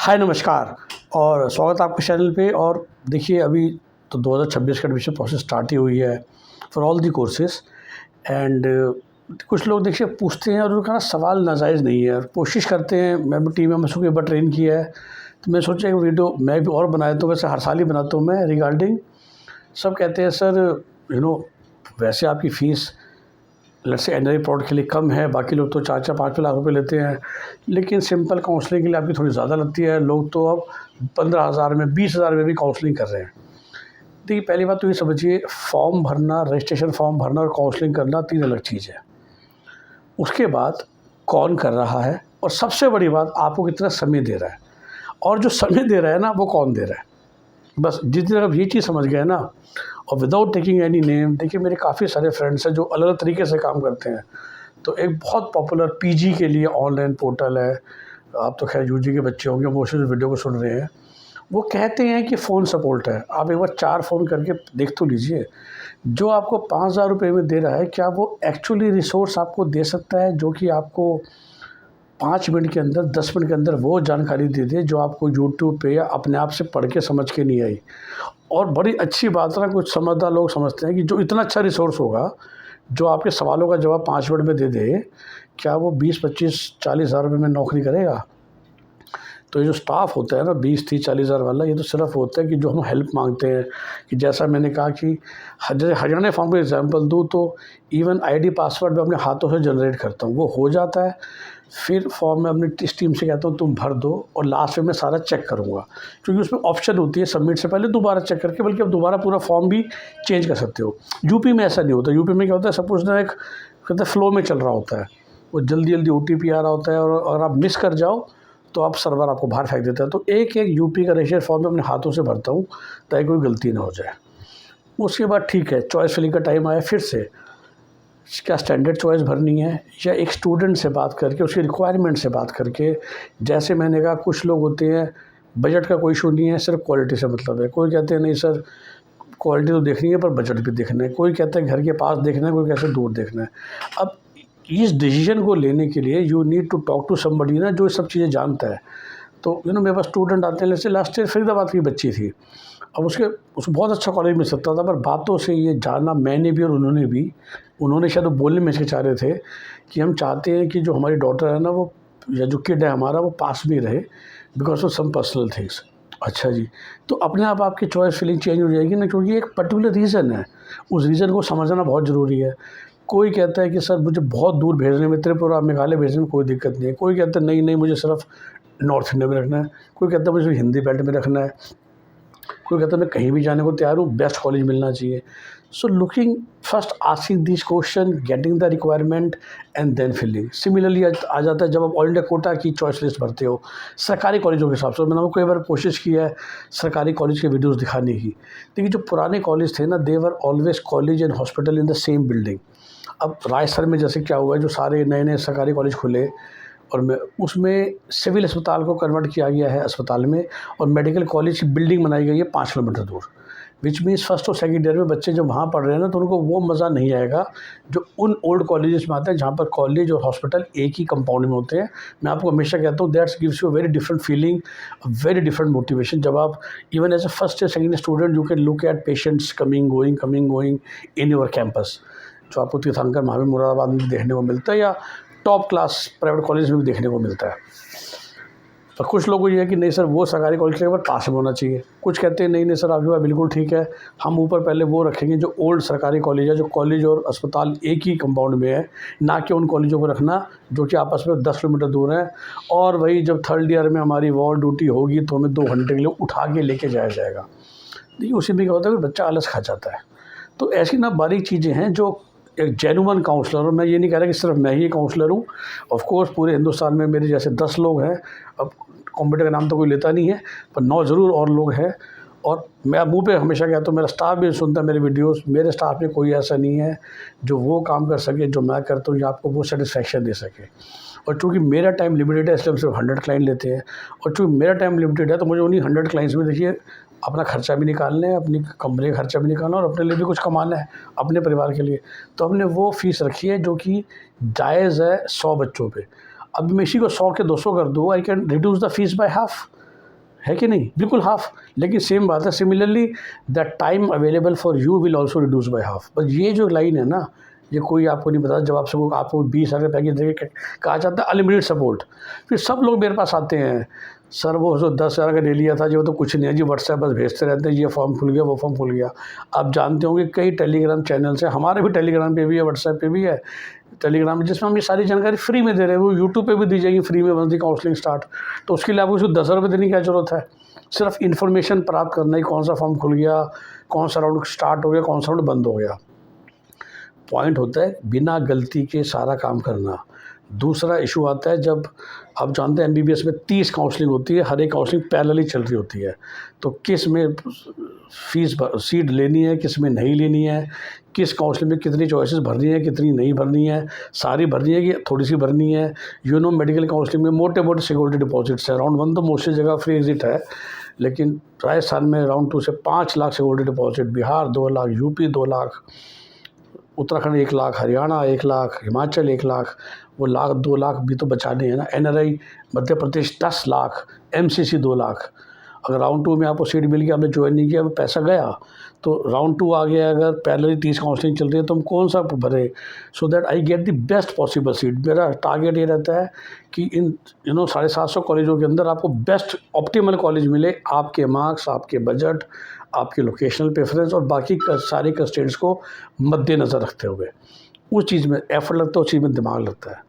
हाय नमस्कार और स्वागत है आपके चैनल पे। और देखिए अभी तो 2026 का एडमिशन प्रोसेस स्टार्ट ही हुई है for all the courses. And कुछ लोग देखिए पूछते हैं और उनका ना सवाल नाजायज़ नहीं है और कोशिश करते हैं। मैं भी टीम मेंबर्स को एक बार ट्रेन किया है तो मैं सोचा एक वीडियो मैं भी और बनाया तो वैसे हर साल ही बनाता हूँ मैं रिगार्डिंग। सब कहते हैं सर वैसे आपकी fees let's say NRI product के लिए कम है, बाकी लोग तो 4-4 5 लाख रुपए लेते हैं, लेकिन सिंपल काउंसलिंग के लिए आपकी थोड़ी ज़्यादा लगती है। लोग तो अब 15,000 में 20,000 में भी काउंसलिंग कर रहे हैं। देखिए पहली बात तो ये समझिए, फॉर्म भरना, रजिस्ट्रेशन फॉर्म भरना और काउंसलिंग करना 3 अलग चीज़ है। उसके बाद कौन कर रहा है और सबसे बड़ी बात आपको कितना समय दे रहा है, और जो समय दे रहा है ना वो कौन दे रहा है। बस जिस दिन आप ये चीज़ समझ गए ना, और विदाउट टेकिंग एनी नेम, देखिए मेरे काफ़ी सारे फ्रेंड्स हैं जो अलग अलग तरीके से काम करते हैं। तो एक बहुत पॉपुलर पीजी के लिए ऑनलाइन पोर्टल है, आप तो खैर यूजी के बच्चे होंगे, वो उस वीडियो को सुन रहे हैं। वो कहते हैं कि फ़ोन सपोर्ट है। आप एक बार 4 फ़ोन करके देख तो लीजिए, जो आपको 5,000 रुपये में दे रहा है क्या वो एक्चुअली रिसोर्स आपको दे सकता है जो कि आपको 5 मिनट के अंदर 10 मिनट के अंदर वो जानकारी दे दे जो आपको यूट्यूब पे या अपने आप से पढ़ के समझ के नहीं आई। और बड़ी अच्छी बात है ना, कुछ समझदार लोग समझते हैं कि जो इतना अच्छा रिसोर्स होगा जो आपके सवालों का जवाब 5 मिनट में दे दे, क्या वो 20-25-40,000 रुपये में नौकरी करेगा। तो ये जो स्टाफ होता है ना 20-30-40,000 वाला, ये तो सिर्फ होता है कि जो हम हेल्प मांगते हैं। कि जैसा मैंने कहा कि जैसे हरियाणा फॉर्म का एग्जांपल दूँ तो इवन आईडी पासवर्ड मैं अपने हाथों से जनरेट करता हूँ, वो हो जाता है। फिर फॉर्म में अपनी इस टीम से कहता हूँ तुम भर दो, और लास्ट में मैं सारा चेक करूँगा, क्योंकि उसमें ऑप्शन होती है सबमिट से पहले दोबारा चेक करके, बल्कि आप दोबारा पूरा फॉर्म भी चेंज कर सकते हो। यूपी में ऐसा नहीं होता। यूपी में क्या होता है, सपोज ना एक कहते हैं फ्लो में चल रहा होता है, वो जल्दी जल्दी ओटीपी आ रहा होता है, और अगर आप मिस कर जाओ तो आप सर्वर आपको बाहर फेंक देता है। तो एक एक यूपी का रजिस्टर फॉर्म में अपने हाथों से भरता हूँ ताकि कोई गलती ना हो जाए। उसके बाद ठीक है, चॉइस फिलिंग का टाइम आया, फिर से क्या स्टैंडर्ड चॉइस भरनी है या एक स्टूडेंट से बात करके उसकी रिक्वायरमेंट से बात करके। जैसे मैंने कहा कुछ लोग होते हैं बजट का कोई इशू नहीं है, सिर्फ क्वालिटी से मतलब है। कोई कहते हैं नहीं सर क्वालिटी तो देखनी है पर बजट भी देखना है। कोई कहता है घर के पास देखना है, कोई कहता है दूर देखना है। अब इस डिसीजन को लेने के लिए you need to talk to somebody ना जो सब चीज़ें जानता है। तो मेरे पास स्टूडेंट आते हैं, जैसे लास्ट ईयर फरीदाबाद की बच्ची थी। अब उसको बहुत अच्छा कॉलेज मिल सकता था, पर बातों से ये जाना मैंने भी और उन्होंने भी, उन्होंने शायद वो बोलने में हिचकिचा रहे थे कि हम चाहते हैं कि जो हमारी डॉटर है ना वो, या जो किड है हमारा, वो पास में रहे because of some personal things. अच्छा जी, तो अपने आप आपकी चॉइस फीलिंग चेंज हो जाएगी ना, क्योंकि एक पर्टिकुलर रीज़न है, उस रीज़न को समझना बहुत ज़रूरी है। कोई कहता है कि सर मुझे बहुत दूर भेजने में, त्रिपुरा मेघालय भेजने में कोई दिक्कत नहीं है। कोई कहता है नहीं मुझे सिर्फ नॉर्थ इंडिया में रखना है। कोई कहता है मुझे हिंदी बेल्ट में रखना है। कोई कहता है मैं कहीं भी जाने को तैयार हूँ, बेस्ट कॉलेज मिलना चाहिए। So looking first, asking this question, getting the requirement and then filling. Similarly आ जाता है जब आप ऑल इंडिया कोटा की चॉइस लिस्ट भरते हो सरकारी कॉलेजों के हिसाब से। मैंने कई बार कोशिश की है सरकारी कॉलेज के वीडियोज़ दिखाने की, लेकिन जो पुराने कॉलेज थे ना, they were always college and hospital in the same building. अब राजस्थान में जैसे क्या हुआ है, जो सारे नए नए सरकारी कॉलेज खुले और उसमें सिविल अस्पताल को कन्वर्ट किया गया है अस्पताल में, और मेडिकल कॉलेज की बिल्डिंग बनाई गई है 5 किलोमीटर दूर। विच मीन्स फर्स्ट और सेकंड ईयर में बच्चे जब वहाँ पढ़ रहे हैं ना, तो उनको वो मज़ा नहीं आएगा जो उन ओल्ड कॉलेजेस में आता है, जहाँ पर कॉलेज और हॉस्पिटल एक ही कंपाउंड में होते हैं। मैं आपको हमेशा कहता हूँ that's gives you very different feeling, very different motivation. जब आप इवन एज ए फर्स्ट या second student you can look at patients coming going in your campus, जो आपको तीर्थंकर महावीर मुरादाबाद में देखने को मिलता है, या टॉप क्लास प्राइवेट कॉलेज में भी देखने को मिलता है। पर कुछ लोगों को ये है कि नहीं सर वो सरकारी कॉलेज के ऊपर पास में होना चाहिए। कुछ कहते हैं नहीं सर आपकी बात बिल्कुल ठीक है, हम ऊपर पहले वो रखेंगे जो ओल्ड सरकारी कॉलेज है, जो कॉलेज और अस्पताल एक ही कंपाउंड में है, ना कि उन कॉलेजों को रखना जो कि आपस में 10 किलोमीटर दूर है। और वही जब थर्ड ईयर में हमारी वॉर ड्यूटी होगी तो हमें 2 घंटे के लिए उठा के लेके जाया जाएगा। देखिए उसी में क्या होता है कि बच्चा आलस खा जाता है। तो ऐसी ना बारीक चीज़ें हैं जो एक जेन्युइन काउंसलर, और मैं ये नहीं कह रहा कि सिर्फ मैं ही काउंसलर हूँ। ऑफ कोर्स पूरे हिंदुस्तान में मेरे जैसे 10 लोग हैं। अब कॉम्पिटिटर का नाम तो कोई लेता नहीं है, पर 9 ज़रूर और लोग हैं। और मैं मुँह पे हमेशा कहता हूँ, मेरा स्टाफ भी सुनता है मेरे वीडियोस। मेरे स्टाफ में कोई ऐसा नहीं है जो वो काम कर सके जो मैं करता हूँ, या आपको वो सेटिस्फेक्शन दे सके। और चूँकि मेरा टाइम लिमिटेड है, इसलिए हम सिर्फ 100 क्लाइंट लेते हैं। और चूँकि मेरा टाइम लिमिटेड है तो मुझे उन्हीं 100 क्लाइंट्स में देखिए अपना खर्चा भी निकालना है, अपनी कंपनी का खर्चा भी निकालना है, और अपने लिए भी कुछ कमाना है अपने परिवार के लिए। तो हमने वो फ़ीस रखी है जो कि जायज़ है 100 बच्चों पे। अब मैं इसी को 100 के 200 कर दूँ, I can reduce the fees by half. है कि नहीं, बिल्कुल हाफ। लेकिन सेम बात है, similarly the time available for you will also reduce by half. बस ये जो लाइन है ना, ये कोई आपको नहीं पता। जब आपको 20,000 पैकेज देके कहा जाता है अनलिमिटेड सपोर्ट, फिर सब लोग मेरे पास आते हैं, सर वो जो 10,000 का ले लिया था, जो तो कुछ नहीं है जी, व्हाट्सएप बस भेजते रहते हैं, ये फॉर्म खुल गया, वो फॉर्म खुल गया। आप जानते होंगे कई टेलीग्राम चैनल्स हैं, हमारे भी टेलीग्राम पे भी है, व्हाट्सएप पे भी है, टेलीग्राम में, जिसमें हम ये सारी जानकारी फ्री में दे रहे हैं। वो यूट्यूब पे भी दी जाएगी फ्री में, वंस दी काउंसलिंग स्टार्ट। तो उसके लिए आपको सिर्फ 10,000 रुपये देने की क्या ज़रूरत है? सिर्फ इन्फॉर्मेशन प्राप्त करना ही, कौन सा फॉर्म खुल गया, कौन सा राउंड स्टार्ट हो गया, कौन सा राउंड बंद हो गया। पॉइंट होता है बिना गलती के सारा काम करना। दूसरा इशू आता है, जब आप जानते हैं एमबीबीएस में 30 काउंसलिंग होती है, हर एक काउंसलिंग पैरेलली चल रही होती है। तो किस में सीट लेनी है, किस में नहीं लेनी है, किस काउंसलिंग में कितनी चॉइसेस भरनी है, कितनी नहीं भरनी है, सारी भरनी है कि थोड़ी सी भरनी है। मेडिकल काउंसलिंग में मोटे मोटे सिक्योरिटी डिपॉजिट्स है। राउंड 1 तो मोस्टली जगह फ्री एग्जिट है, लेकिन राजस्थान में राउंड 2 से 5 lakh security deposit, Bihar 2 lakh, UP 2 lakh, Uttarakhand 1 lakh, Haryana 1 lakh, Himachal 1 lakh, वो लाख 2 लाख भी तो बचाने हैं ना। NRI Madhya Pradesh 10 lakh, MCC 2 lakh. अगर राउंड 2 में आपको सीट मिल गया, आपने ज्वाइन नहीं किया, वो पैसा गया। तो राउंड 2 आ गया, अगर पैरेलली 30 काउंसलिंग चल रही है तो हम कौन सा भरे, so that I get the best possible seat. मेरा टारगेट ये रहता है कि इन 750 कॉलेजों के अंदर आपको बेस्ट ऑप्टिमल कॉलेज मिले, आपके मार्क्स, आपके बजट, आपके लोकेशनल प्रेफरेंस और बाकी सारे कंस्ट्रेंट्स को मद्देनज़र रखते हुए। उस चीज़ में एफर्ट लगता है, उस चीज़ में दिमाग लगता है।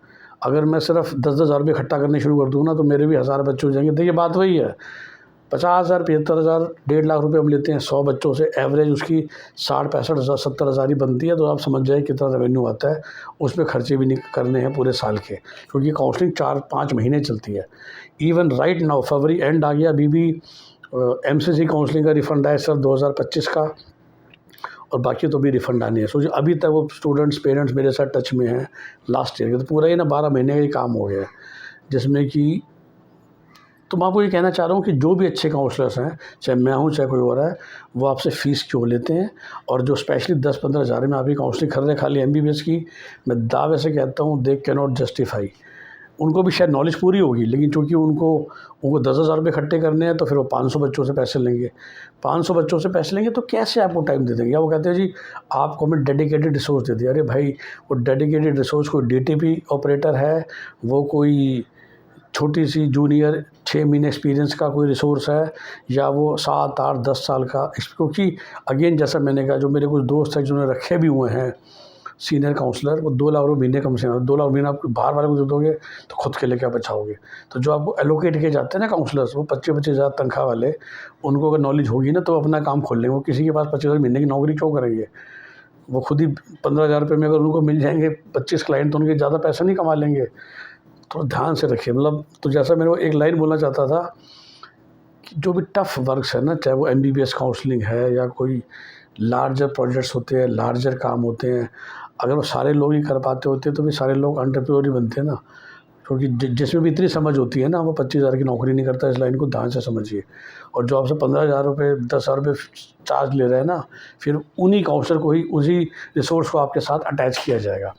अगर मैं सिर्फ 10-10 हज़ार रुपये इकट्ठा करने शुरू कर दूँ ना, तो मेरे भी 1000 बच्चे हो जाएंगे। देखिए बात वही है, 50,000, 75,000, 1.5 लाख रुपये हम लेते हैं 100 बच्चों से, एवरेज उसकी 60-65 हज़ार, 70 हज़ार ही बनती है। तो आप समझ जाए कितना रेवेन्यू आता है। उसमें खर्चे भी नहीं करने हैं पूरे साल के, क्योंकि काउंसलिंग 4-5 महीने चलती है। इवन राइट नाउ फरवरी एंड आ गया, अभी भी एमसीसी काउंसलिंग का रिफ़ंड आया सर 2025 का, और बाकी तो भी रिफ़ंड आने हैं। सोचिए अभी तक वो स्टूडेंट्स पेरेंट्स मेरे साथ टच में हैं लास्ट ईयर के, तो पूरा ही ना 12 महीने का ही काम हो गया है। जिसमें कि तो मैं आपको ये कहना चाह रहा हूँ कि जो भी अच्छे काउंसलर्स हैं, चाहे मैं हूँ चाहे कोई और है, वो आपसे फ़ीस क्यों लेते हैं। और जो स्पेशली 10-15 हज़ार में आपकी काउंसलिंग कर रहे हैं खाली एमबीबीएस की, मैं दावे से कहता हूँ दे कैन नॉट जस्टिफाई। उनको भी शायद नॉलेज पूरी होगी, लेकिन चूँकि उनको 10,000 रुपये इकट्ठे करने हैं, तो फिर वो 500 बच्चों से पैसे लेंगे। 500 बच्चों से पैसे लेंगे तो कैसे आपको टाइम दे देंगे? या वो कहते हैं जी आपको हमें डेडिकेटेड रिसोर्स दे दिया। अरे भाई, वो डेडिकेटेड रिसोर्स कोई डीटीपी ऑपरेटर है, वो कोई छोटी सी जूनियर 6 महीने एक्सपीरियंस का कोई रिसोर्स है, या वो 7, 8, 10 साल का। क्योंकि अगेन जैसा मैंने कहा, जो मेरे कुछ दोस्त हैं जिन्होंने रखे भी हुए हैं सीनियर काउंसलर, वो 2 लाख रुपये महीने कम से कम, 2 लाख महीना आप बाहर वाले को दे दोगे तो खुद के लिए क्या बचाओगे। तो जो आपको एलोकेट किए जाते हैं ना काउंसलर्स, वो 25-25 हज़ार तनख्वाह वाले, उनको अगर नॉलेज होगी ना तो अपना काम खोल लेंगे। वो किसी के पास 25,000 महीने की नौकरी क्यों करेंगे? वो खुद ही 15,000 रुपये में अगर उनको मिल जाएंगे 25 क्लाइंट, तो उनके ज़्यादा पैसा नहीं कमा लेंगे। तो ध्यान से रखिए। मतलब तो जैसा मेरे को एक लाइन बोलना चाहता था कि जो भी टफ़ वर्क्स है ना, चाहे वो एमबीबीएस काउंसलिंग है या कोई लार्जर प्रोजेक्ट्स होते हैं, लार्जर काम होते हैं, अगर वो सारे लोग ही कर पाते होते तो भी सारे लोग एंटरप्रेन्योर ही बनते हैं ना। क्योंकि जिसमें भी इतनी समझ होती है ना, वो 25,000 की नौकरी नहीं करता। इस लाइन को ध्यान से समझिए। और जो आपसे 15,000 रुपये, 10,000 रुपये चार्ज ले रहे हैं ना, फिर उन्हीं काउंसलर को ही, उसी रिसोर्स को आपके साथ अटैच किया जाएगा।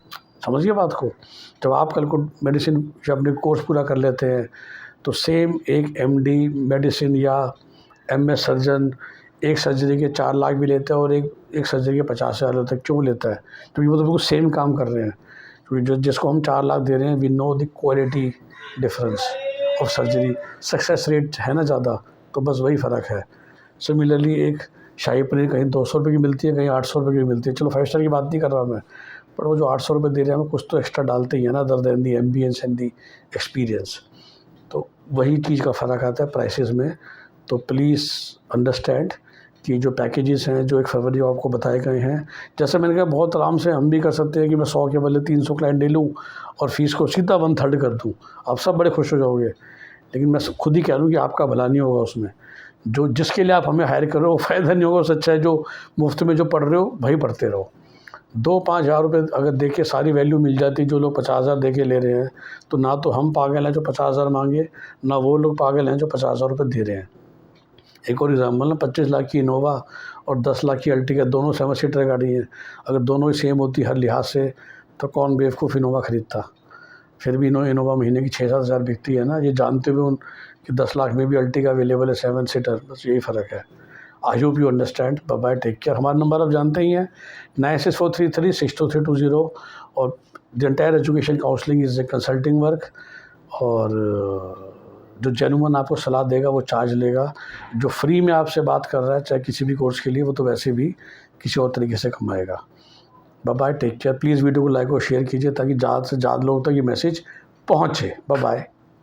समझिए बात को। जब आप कल को मेडिसिन जब अपने कोर्स पूरा कर लेते हैं, तो सेम एक एमडी मेडिसिन या एमएस सर्जन एक सर्जरी के 4 लाख भी लेता है, और एक सर्जरी के 50,000 तक क्यों लेता है? क्योंकि वो तो बिल्कुल सेम काम कर रहे हैं। क्योंकि जिसको हम 4 लाख दे रहे हैं, we know the quality difference of surgery, success rate है ना ज़्यादा, तो बस वही फ़र्क है। सिमिलरली एक शाही पनीर कहीं 200 रुपये की मिलती है, कहीं 800 रुपये की मिलती है। चलो 5 स्टार की बात नहीं कर रहा मैं, पर वो जो 800 रुपये दे रहे हैं, हमें कुछ तो एक्स्ट्रा डालते ही है ना, other than the ambience and the experience. तो वही चीज़ का फ़र्क आता है प्राइसेस में। तो प्लीज़ अंडरस्टैंड कि जो पैकेजेस हैं, जो 1 फरवरी को आपको बताए गए हैं, जैसे मैंने कहा बहुत आराम से हम भी कर सकते हैं कि मैं 100 के बदले 300 क्लाइंट ले लूँ और फ़ीस को सीधा 1/3 कर दूँ। आप सब बड़े खुश हो जाओगे। लेकिन मैं खुद ही कह रहा हूँ कि आपका भला नहीं होगा उसमें। जो जिसके लिए आप हमें हायर कर रहे हो वो फ़ायदा नहीं होगा। सच्चा है, जो मुफ्त में जो पढ़ रहे हो वही पढ़ते रहो। 2-5 हज़ार रुपये अगर दे के सारी वैल्यू मिल जाती, जो लोग 50,000 दे के ले रहे हैं, तो ना तो हम पागल हैं जो 50,000 मांगे, ना वो लोग पागल हैं जो 50,000 रुपये दे रहे हैं। एक और एग्जाम्पल ना, 25 लाख की इनोवा और 10 लाख की अर्टिगा, दोनों 7 सीटर गाड़ी हैं। अगर दोनों ही सेम होती हर लिहाज से, तो कौन बेवकूफ़ इनोवा ख़रीदता? फिर भी इनोवा महीने की 6-7 हज़ार बिकती है ना, ये जानते हुए उन कि 10 लाख में भी अर्टिगा अवेलेबल है 7 सीटर, बस यही फ़र्क है। I hope you understand. Bye bye, take care. हमारा नंबर आप जानते ही हैं 9643362320, और the entire education counselling is a consulting work, और जो जेन्युइन आपको सलाह देगा वो चार्ज लेगा। जो फ्री में आपसे बात कर रहा है चाहे किसी भी कोर्स के लिए, वो तो वैसे भी किसी और तरीके से कमाएगा। Bye bye, take care. Please video को लाइक और शेयर कीजिए ताकि ज़्यादा से ज़्यादा लोगों तक ये मैसेज पहुँचे। Bye bye.